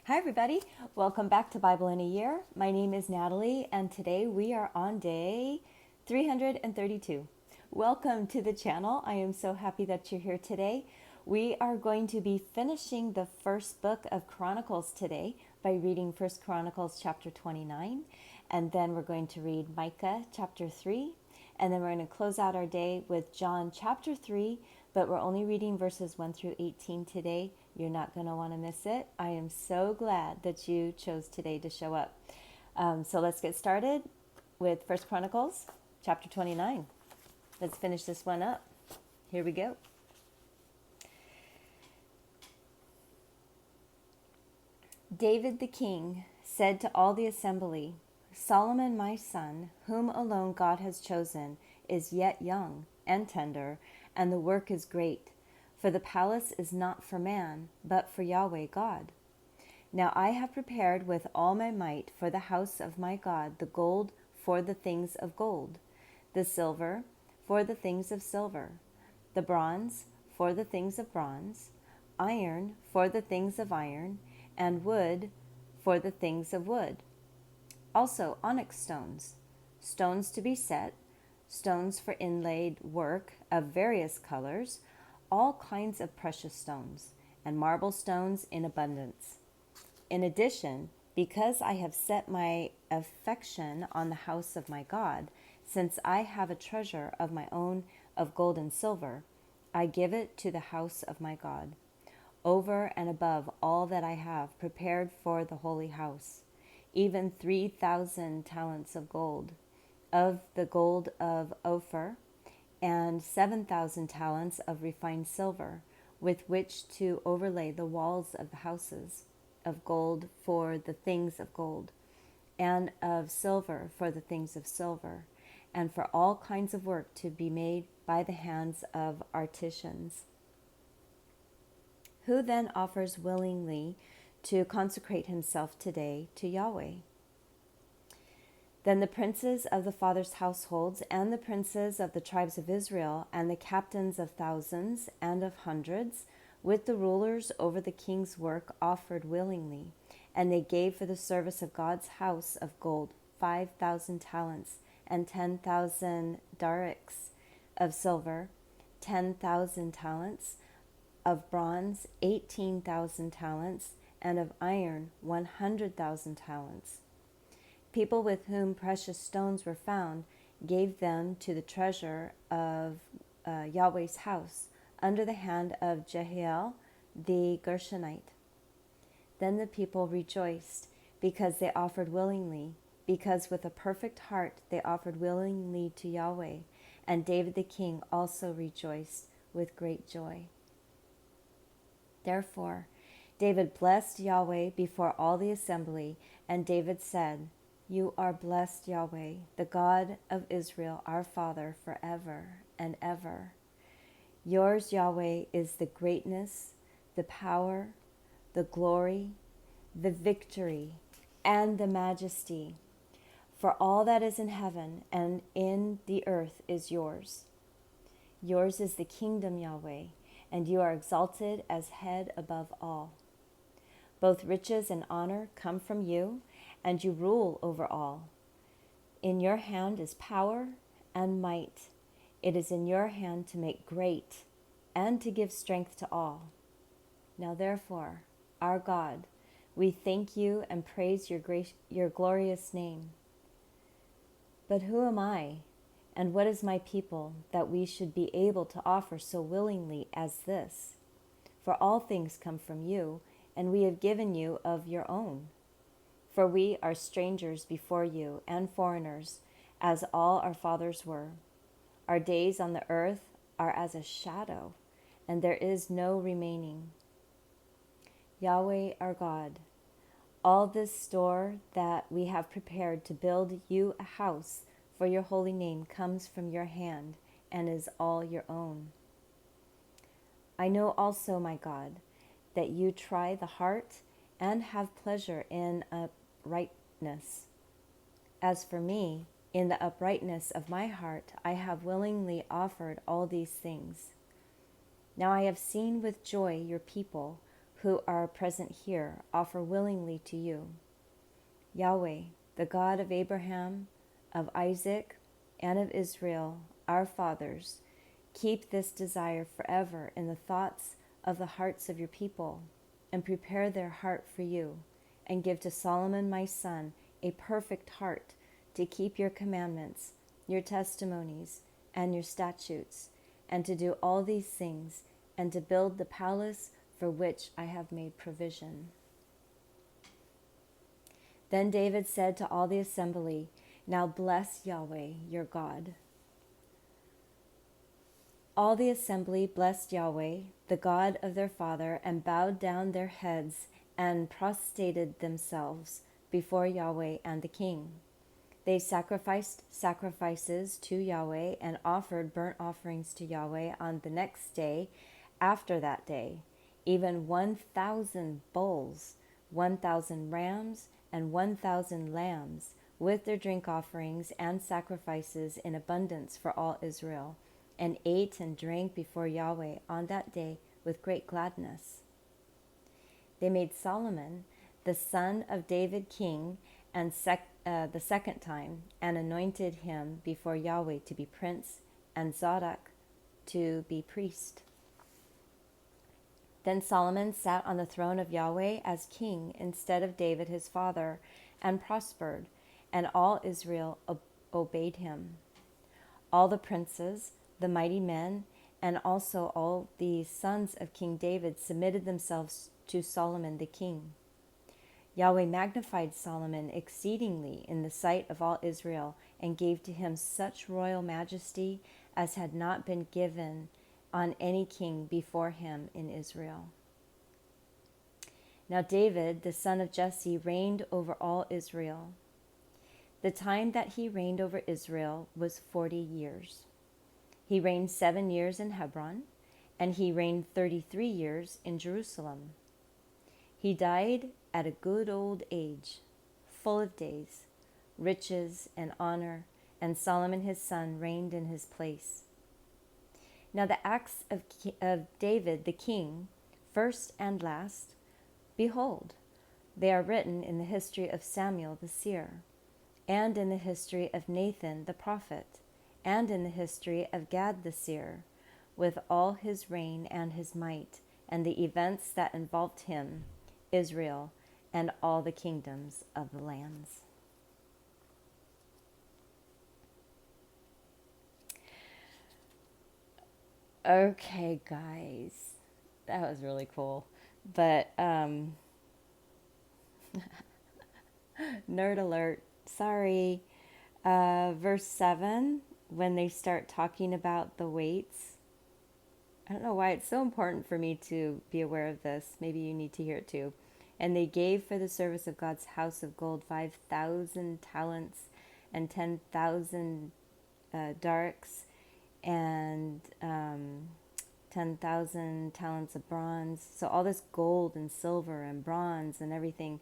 Hi, everybody. Welcome back to Bible in a Year. My name is Natalie, and today we are on day 332. Welcome to the channel. I am so happy that you're here today. We are going to be finishing the first book of Chronicles today by reading 1 Chronicles chapter 29, and then we're going to read Micah chapter 3, and then we're going to close out our day with John chapter 3, but we're only reading verses 1 through 18 today. You're not going to want to miss it. I am so glad that you chose today to show up. So let's get started with 1 Chronicles chapter 29. Let's finish this one up. Here we go. David the king said to all the assembly, Solomon my son, whom alone God has chosen, is yet young and tender, and the work is great. For the palace is not for man, but for Yahweh God. Now I have prepared with all my might for the house of my God the gold for the things of gold, the silver for the things of silver, the bronze for the things of bronze, iron for the things of iron, and wood for the things of wood. Also onyx stones, stones to be set, stones for inlaid work of various colors, all kinds of precious stones, and marble stones in abundance. In addition, because I have set my affection on the house of my God, since I have a treasure of my own of gold and silver, I give it to the house of my God, over and above all that I have prepared for the holy house, even 3,000 talents of the gold of Ophir, and 7,000 talents of refined silver, with which to overlay the walls of the houses, of gold for the things of gold, and of silver for the things of silver, and for all kinds of work to be made by the hands of artisans. Who then offers willingly to consecrate himself today to Yahweh? Then the princes of the fathers' households, and the princes of the tribes of Israel, and the captains of thousands and of hundreds, with the rulers over the king's work, offered willingly. And they gave for the service of God's house of gold 5,000 talents, and 10,000 darics of silver, 10,000 talents of bronze, 18,000 talents, and of iron, 100,000 talents. People with whom precious stones were found gave them to the treasure of Yahweh's house, under the hand of Jehiel the Gershonite. Then the people rejoiced, because they offered willingly, because with a perfect heart they offered willingly to Yahweh, and David the king also rejoiced with great joy. Therefore David blessed Yahweh before all the assembly, and David said, You are blessed, Yahweh, the God of Israel, our Father, forever and ever. Yours, Yahweh, is the greatness, the power, the glory, the victory, and the majesty. For all that is in heaven and in the earth is yours. Yours is the kingdom, Yahweh, and you are exalted as head above all. Both riches and honor come from you, and you rule over all. In your hand is power and might. It is in your hand to make great and to give strength to all. Now therefore, our God, we thank you and praise your glorious name. But who am I, and what is my people, that we should be able to offer so willingly as this? For all things come from you, and we have given you of your own. For we are strangers before you, and foreigners, as all our fathers were. Our days on the earth are as a shadow, and there is no remaining. Yahweh our God, all this store that we have prepared to build you a house for your holy name comes from your hand, and is all your own. I know also, my God, that you try the heart and have pleasure in uprightness. As for me, in the uprightness of my heart, I have willingly offered all these things. Now I have seen with joy your people, who are present here, offer willingly to you. Yahweh, the God of Abraham, of Isaac, and of Israel, our fathers, keep this desire forever in the thoughts of the hearts of your people, and prepare their heart for you, and give to Solomon my son a perfect heart to keep your commandments, your testimonies, and your statutes, and to do all these things, and to build the palace for which I have made provision. Then David said to all the assembly, Now bless Yahweh, your God. All the assembly blessed Yahweh, the God of their father, and bowed down their heads and prostrated themselves before Yahweh and the king. They sacrificed sacrifices to Yahweh and offered burnt offerings to Yahweh on the next day after that day, even 1,000 bulls, 1,000 rams, and 1,000 lambs, with their drink offerings and sacrifices in abundance for all Israel, and ate and drank before Yahweh on that day with great gladness. They made Solomon, the son of David, king, and the second time, and anointed him before Yahweh to be prince, and Zadok to be priest. Then Solomon sat on the throne of Yahweh as king instead of David his father, and prospered, and all Israel obeyed him. All the princes, the mighty men, and also all the sons of King David submitted themselves to Solomon the king. Yahweh magnified Solomon exceedingly in the sight of all Israel, and gave to him such royal majesty as had not been given on any king before him in Israel. Now David, the son of Jesse, reigned over all Israel. The time that he reigned over Israel was 40 years. He reigned 7 years in Hebron, and he reigned 33 years in Jerusalem. He died at a good old age, full of days, riches, and honor, and Solomon his son reigned in his place. Now the acts of David the king, first and last, behold, they are written in the history of Samuel the seer, and in the history of Nathan the prophet, and in the history of Gad the seer, with all his reign and his might, and the events that involved him, Israel, and all the kingdoms of the lands. Okay, guys, that was really cool. But nerd alert, sorry. Verse 7, when they start talking about the weights, I don't know why it's so important for me to be aware of this. Maybe you need to hear it too. And they gave for the service of God's house of gold 5,000 talents and 10,000 darks and 10,000 talents of bronze. So all this gold and silver and bronze and everything.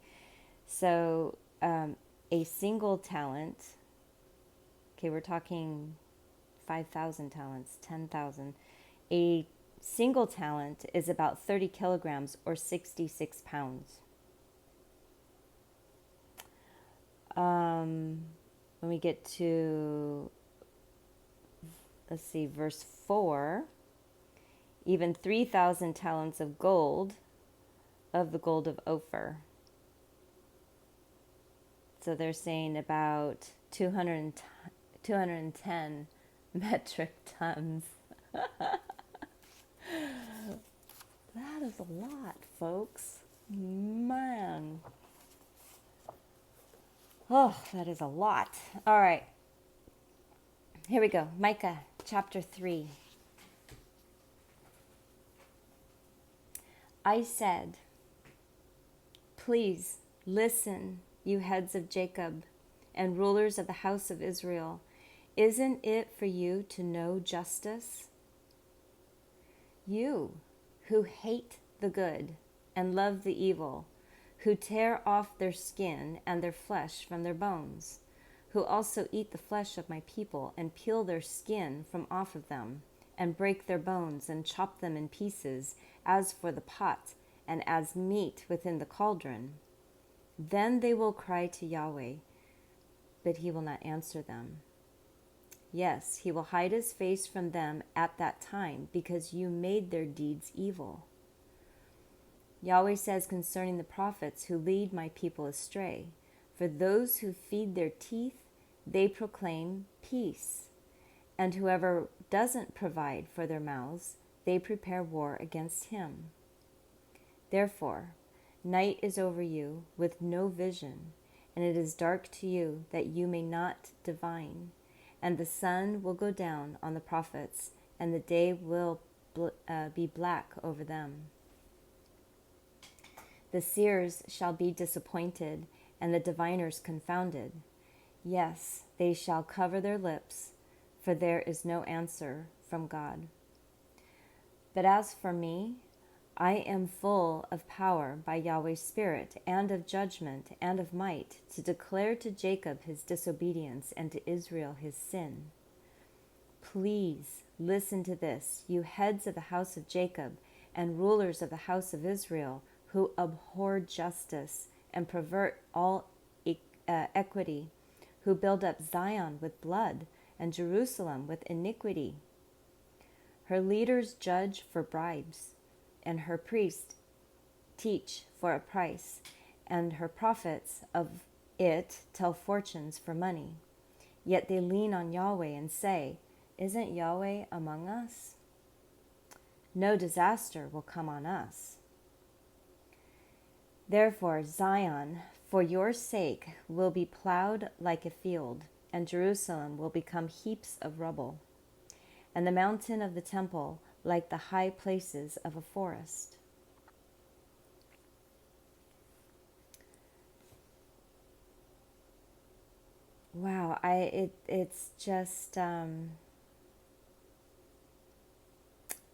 So a single talent, okay, we're talking 5,000 talents, 10,000. A single talent is about 30 kilograms or 66 pounds. When we get to, let's see, verse 4, even 3,000 talents of gold, of the gold of Ophir. So they're saying about 210 metric tons. That is a lot, folks. Man. Oh, that is a lot. All right. Here we go. Micah chapter 3. I said, please listen, you heads of Jacob and rulers of the house of Israel. Isn't it for you to know justice? You who hate the good and love the evil, who tear off their skin and their flesh from their bones, who also eat the flesh of my people and peel their skin from off of them, and break their bones and chop them in pieces, as for the pot, and as meat within the cauldron. Then they will cry to Yahweh, but he will not answer them. Yes, he will hide his face from them at that time, because you made their deeds evil. Yahweh says concerning the prophets who lead my people astray, for those who feed their teeth, they proclaim peace. And whoever doesn't provide for their mouths, they prepare war against him. Therefore, night is over you with no vision, and it is dark to you that you may not divine. And the sun will go down on the prophets, and the day will be black over them. The seers shall be disappointed, and the diviners confounded. Yes, they shall cover their lips, for there is no answer from God. But as for me, I am full of power by Yahweh's Spirit, and of judgment, and of might, to declare to Jacob his disobedience, and to Israel his sin. Please listen to this, you heads of the house of Jacob, and rulers of the house of Israel, who abhor justice and pervert all equity, who build up Zion with blood and Jerusalem with iniquity. Her leaders judge for bribes, and her priests teach for a price, and her prophets of it tell fortunes for money. Yet they lean on Yahweh and say, "Isn't Yahweh among us? No disaster will come on us." Therefore, Zion, for your sake, will be plowed like a field, and Jerusalem will become heaps of rubble, and the mountain of the temple like the high places of a forest. Wow, it's just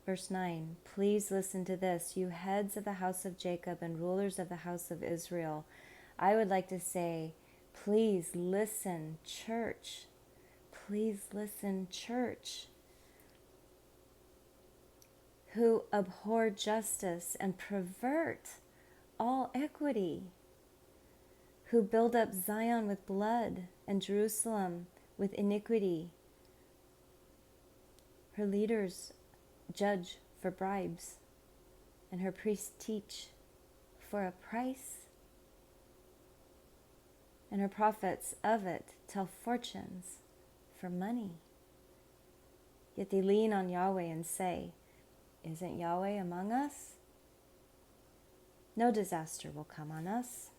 Verse 9, please listen to this, you heads of the house of Jacob and rulers of the house of Israel. I would like to say, please listen, church. Please listen, church. Who abhor justice and pervert all equity. Who build up Zion with blood and Jerusalem with iniquity. Her leaders judge for bribes, and her priests teach for a price, and her prophets of it tell fortunes for money. Yet they lean on Yahweh and say, "Isn't Yahweh among us? No disaster will come on us."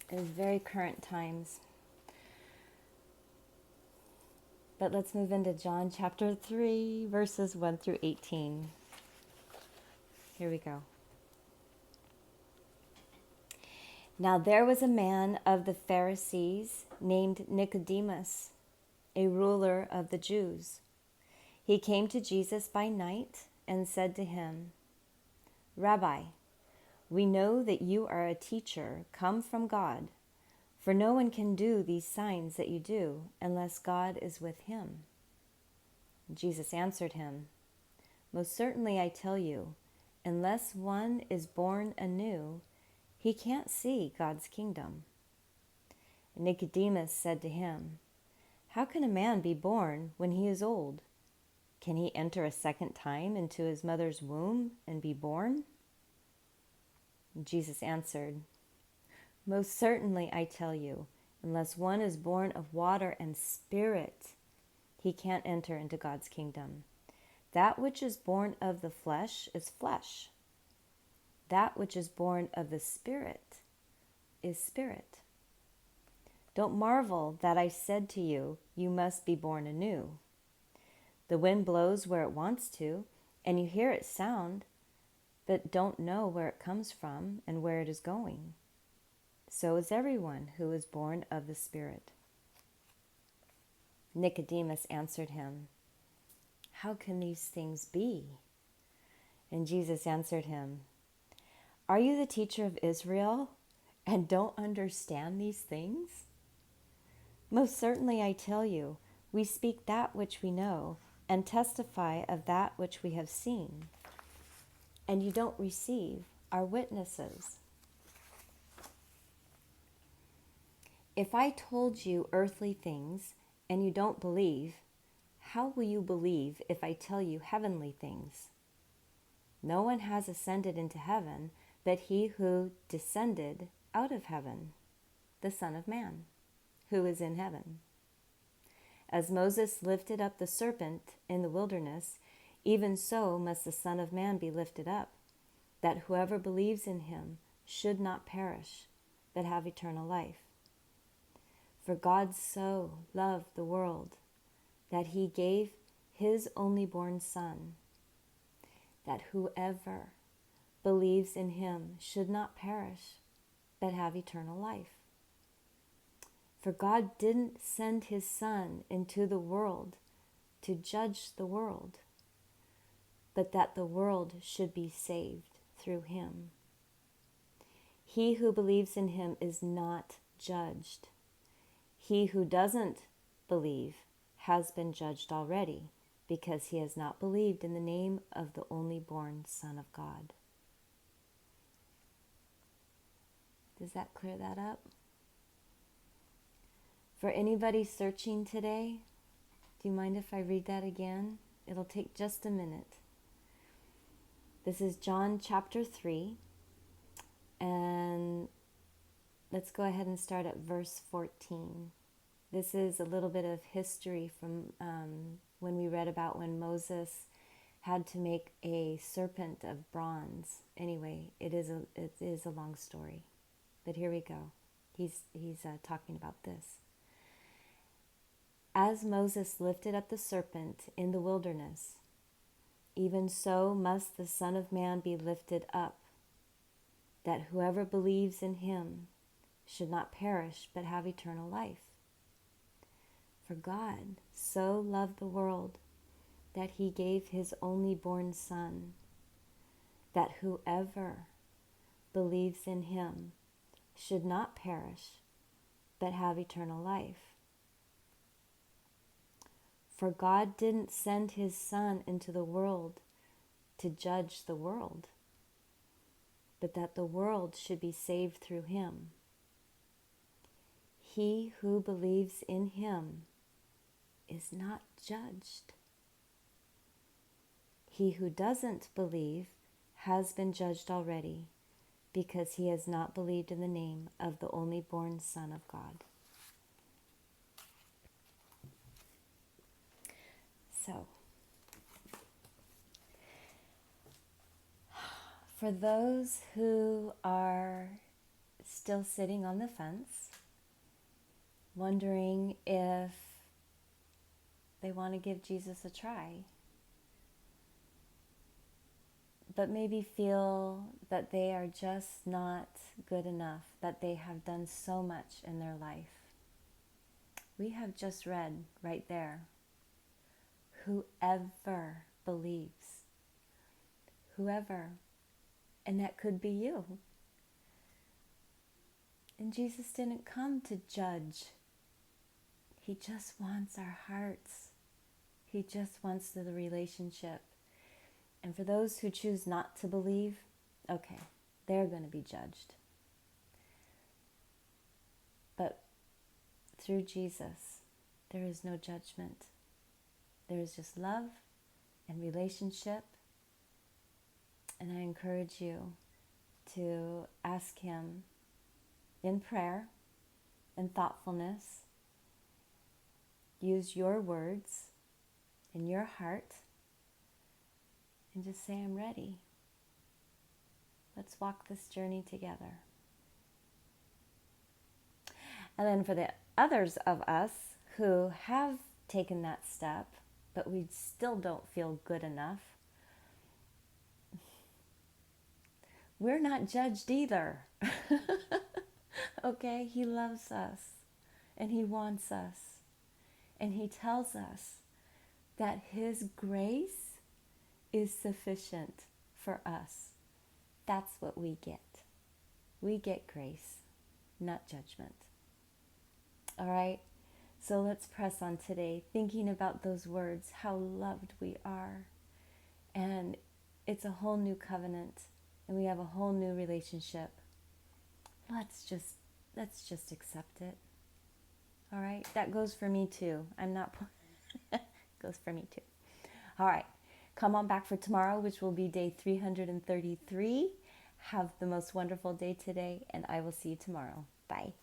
It is very current times. But let's move into John chapter 3, verses 1 through 18. Here we go. Now there was a man of the Pharisees named Nicodemus, a ruler of the Jews. He came to Jesus by night and said to him, "Rabbi, we know that you are a teacher come from God, for no one can do these signs that you do unless God is with him." Jesus answered him, "Most certainly I tell you, unless one is born anew, he can't see God's kingdom." Nicodemus said to him, "How can a man be born when he is old? Can he enter a second time into his mother's womb and be born?" Jesus answered, "Most certainly I tell you, unless one is born of water and spirit, he can't enter into God's kingdom. That which is born of the flesh is flesh. That which is born of the Spirit is spirit. Don't marvel that I said to you, you must be born anew. The wind blows where it wants to, and you hear its sound, but don't know where it comes from and where it is going. So is everyone who is born of the Spirit." Nicodemus answered him, "How can these things be?" And Jesus answered him, "Are you the teacher of Israel and don't understand these things? Most certainly I tell you, we speak that which we know and testify of that which we have seen, and you don't receive our witnesses. If I told you earthly things and you don't believe, how will you believe if I tell you heavenly things? No one has ascended into heaven but he who descended out of heaven, the Son of Man, who is in heaven. As Moses lifted up the serpent in the wilderness, even so must the Son of Man be lifted up, that whoever believes in him should not perish, but have eternal life. For God so loved the world that he gave his only born Son, that whoever believes in him should not perish, but have eternal life. For God didn't send his Son into the world to judge the world, but that the world should be saved through him. He who believes in him is not judged. He who doesn't believe has been judged already, because he has not believed in the name of the only born Son of God. Does that clear that up? For anybody searching today, do you mind if I read that again? It'll take just a minute. This is John chapter 3, and let's go ahead and start at verse 14. This is a little bit of history from when we read about when Moses had to make a serpent of bronze. Anyway, it is a long story, but here we go. He's talking about this. As Moses lifted up the serpent in the wilderness, even so must the Son of Man be lifted up, that whoever believes in him should not perish but have eternal life. For God so loved the world that he gave his only born Son, that whoever believes in him should not perish but have eternal life. For God didn't send his Son into the world to judge the world, but that the world should be saved through him. He who believes in him is not judged. He who doesn't believe has been judged already, because he has not believed in the name of the only born Son of God. So, for those who are still sitting on the fence, wondering if they want to give Jesus a try, but maybe feel that they are just not good enough, that they have done so much in their life, we have just read right there, whoever believes. Whoever. And that could be you. And Jesus didn't come to judge. He just wants our hearts. He just wants the relationship. And for those who choose not to believe, okay, they're going to be judged. But through Jesus, there is no judgment. There is just love and relationship. And I encourage you to ask him in prayer and thoughtfulness. Use your words in your heart and just say, I'm ready. Let's walk this journey together. And then for the others of us who have taken that step, but we still don't feel good enough, we're not judged either. Okay? He loves us and he wants us. And he tells us that his grace is sufficient for us. That's what we get. We get grace, not judgment. All right? So let's press on today, thinking about those words, how loved we are. And it's a whole new covenant, and we have a whole new relationship. Let's just accept it. All right? That goes for me too. I'm not goes for me too. All right. Come on back for tomorrow, which will be day 333. Have the most wonderful day today, and I will see you tomorrow. Bye.